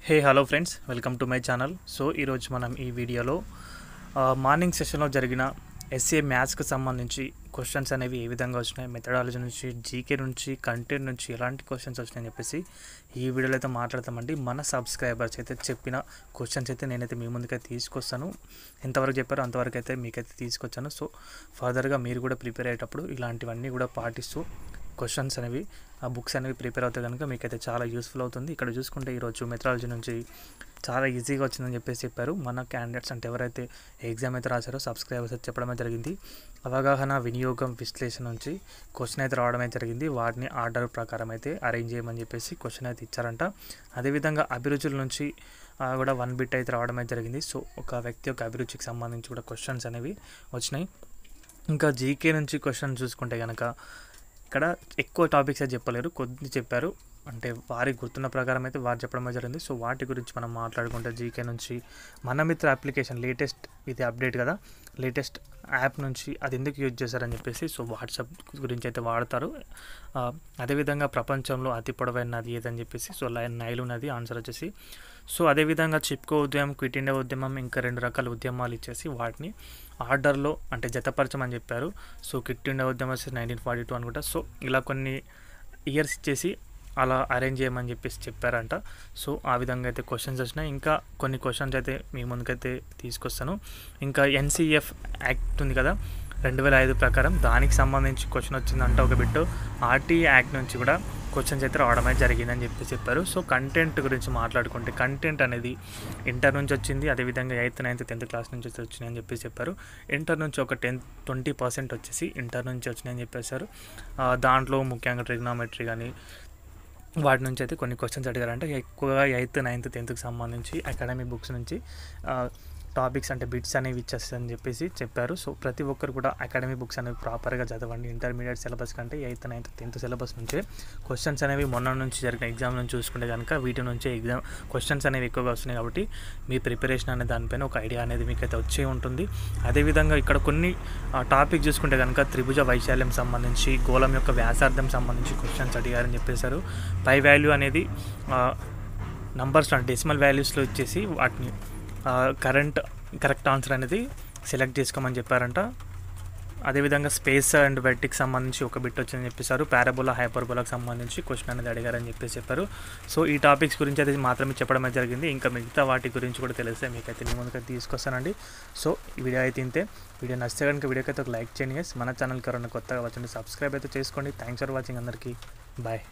Hey hello friends, welcome to my channel. So ఈరోజు మనం ఈ వీడియోలో మార్నింగ్ సెషన్లో జరిగిన ఎస్ఏ మ్యాథ్స్కి సంబంధించి క్వశ్చన్స్ అనేవి ఏ విధంగా వచ్చినాయి, మెథడాలజీ నుంచి, జీకే నుంచి, కంటెంట్ నుంచి ఎలాంటి క్వశ్చన్స్ వచ్చినాయని చెప్పేసి ఈ వీడియోలో అయితే మాట్లాడతామండి. మన సబ్స్క్రైబర్స్ అయితే చెప్పిన క్వశ్చన్స్ అయితే నేనైతే మీ ముందుకైతే తీసుకొస్తాను. ఎంతవరకు చెప్పారో అంతవరకు అయితే మీకైతే తీసుకొచ్చాను. సో ఫర్దర్గా మీరు కూడా ప్రిపేర్ అయ్యేటప్పుడు ఇలాంటివన్నీ కూడా పాటిస్తూ క్వశ్చన్స్ అనేవి ఆ బుక్స్ అనేవి ప్రిపేర్ అవుతాయి కనుక మీకైతే చాలా యూస్ఫుల్ అవుతుంది. ఇక్కడ చూసుకుంటే ఈరోజు మెథడాలజీ నుంచి చాలా ఈజీగా వచ్చిందని చెప్పారు మన క్యాండిడేట్స్, అంటే ఎవరైతే ఎగ్జామ్ అయితే రాశారో సబ్స్క్రైబర్స్ అయితే చెప్పడమే జరిగింది. అవగాహన, వినియోగం, విశ్లేషణ నుంచి క్వశ్చన్ అయితే రావడమే జరిగింది. వాటిని ఆర్డర్ ప్రకారం అయితే అరేంజ్ చేయమని చెప్పేసి క్వశ్చన్ అయితే ఇచ్చారంట. అదేవిధంగా అభిరుచుల నుంచి కూడా 1 బిట్ అయితే రావడమే జరిగింది. సో ఒక వ్యక్తి యొక్క అభిరుచికి సంబంధించి కూడా క్వశ్చన్స్ అనేవి వచ్చినాయి. ఇంకా జీకే నుంచి క్వశ్చన్ చూసుకుంటే కనుక ఇక్కడ ఎక్కువ టాపిక్స్ అయితే చెప్పలేరు, కొద్ది చెప్పారు. అంటే వారికి గుర్తున్న ప్రకారం అయితే వారు చెప్పడం జరిగింది. సో వాటి గురించి మనం మాట్లాడుకుంటే జీకే నుంచి మన మిత్ర అప్లికేషన్ లేటెస్ట్ ఇది అప్డేట్ కదా, లేటెస్ట్ యాప్ నుంచి అది ఎందుకు యూజ్ చేశారని చెప్పేసి సో వాట్సాప్ గురించి అయితే వాడతారు. అదేవిధంగా ప్రపంచంలో అతి పొడవైన నది ఏదని చెప్పేసి సో నైలు నది ఆన్సర్ వచ్చేసి. సో అదేవిధంగా చిప్కో ఉద్యమం, క్విట్ ఇండియా ఉద్యమం, ఇంకా 2 రకాల ఉద్యమాలు ఇచ్చేసి వాటిని ఆర్డర్లో అంటే జతపరచమని చెప్పారు. సో క్విట్ ఇండియా ఉద్యమం వచ్చేసి 1942 అనుకుంటా. సో ఇలా కొన్ని ఇయర్స్ ఇచ్చేసి అలా అరేంజ్ చేయమని చెప్పేసి చెప్పారంట. సో ఆ విధంగా అయితే క్వశ్చన్స్ వచ్చినాయి. ఇంకా కొన్ని క్వశ్చన్స్ అయితే మీ ముందుకైతే తీసుకొస్తాను. ఇంకా ఎన్సిఎఫ్ యాక్ట్ ఉంది కదా 2005 ప్రకారం, దానికి సంబంధించి క్వశ్చన్ వచ్చిందంట ఒక బిట్టు. ఆర్టీఏ యాక్ట్ నుంచి కూడా క్వశ్చన్స్ అయితే రావడమే జరిగిందని చెప్పారు. సో కంటెంట్ గురించి మాట్లాడుకుంటే కంటెంట్ అనేది ఇంటర్ నుంచి వచ్చింది. అదేవిధంగా 8th, 9th, 10th క్లాస్ నుంచి వచ్చినాయని చెప్పారు. ఇంటర్ నుంచి ఒక 20% వచ్చేసి ఇంటర్ నుంచి వచ్చినాయని చెప్పేశారు. దాంట్లో ముఖ్యంగా ట్రిగ్నోమెట్రీ కానీ వాటి నుంచి అయితే కొన్ని క్వశ్చన్స్ అడిగారంటే ఎక్కువగా 8th, 9th, 10th సంబంధించి అకాడమిక్ బుక్స్ నుంచి టాపిక్స్ అంటే బిట్స్ అనేవి ఇచ్చేస్తారని చెప్పేసి చెప్పారు. సో ప్రతి ఒక్కరు కూడా అకాడమిక్ బుక్స్ అనేవి ప్రాపర్గా చదవండి. ఇంటర్మీడియట్ సిలబస్ కంటే 8th, 9th, 10th సిలబస్ నుంచే క్వశ్చన్స్ అనేవి మొన్న నుంచి జరిగిన ఎగ్జామ్ నుంచి చూసుకుంటే కనుక వీటి నుంచే ఎగ్జామ్ క్వశ్చన్స్ అనేవి ఎక్కువగా వస్తున్నాయి. కాబట్టి మీ ప్రిపరేషన్ అనే దానిపైన ఒక ఐడియా అనేది మీకు అయితే వచ్చే ఉంటుంది. అదేవిధంగా ఇక్కడ కొన్ని టాపిక్ చూసుకుంటే కనుక త్రిభుజ వైశాల్యం సంబంధించి, గోళం యొక్క వ్యాసార్థం సంబంధించి క్వశ్చన్స్ అడిగారని చెప్పేశారు. పై వాల్యూ అనేది నంబర్స్లో డెసిమల్ వాల్యూస్లో ఇచ్చేసి వాటిని కరెక్ట్ ఆన్సర్ అనేది సెలెక్ట్ చేసుకోమని చెప్పారంట. అదేవిధంగా స్పేస్ అండ్ వెట్కి సంబంధించి ఒక బిట్ వచ్చిందని చెప్పేశారు. పారాబోలా, హైపర్బోలాకి సంబంధించి క్వశ్చన్ అనేది అడిగారని చెప్పారు. సో ఈ టాపిక్స్ గురించి అయితే మాత్రమే చెప్పడమే జరిగింది. ఇంకా మిగతా వాటి గురించి కూడా తెలిస్తే మీకైతే మీ ముందుకైతే తీసుకొస్తానండి. సో ఈ వీడియో అయితే ఇంతే. వీడియో నచ్చితే కనుక వీడియోకి అయితే ఒక లైక్ చేయండి. మన ఛానల్కి ఎవరైనా కొత్తగా వచ్చింది సబ్స్క్రైబ్ అయితే చేసుకోండి. థ్యాంక్స్ ఫర్ వాచింగ్ అందరికీ. బాయ్.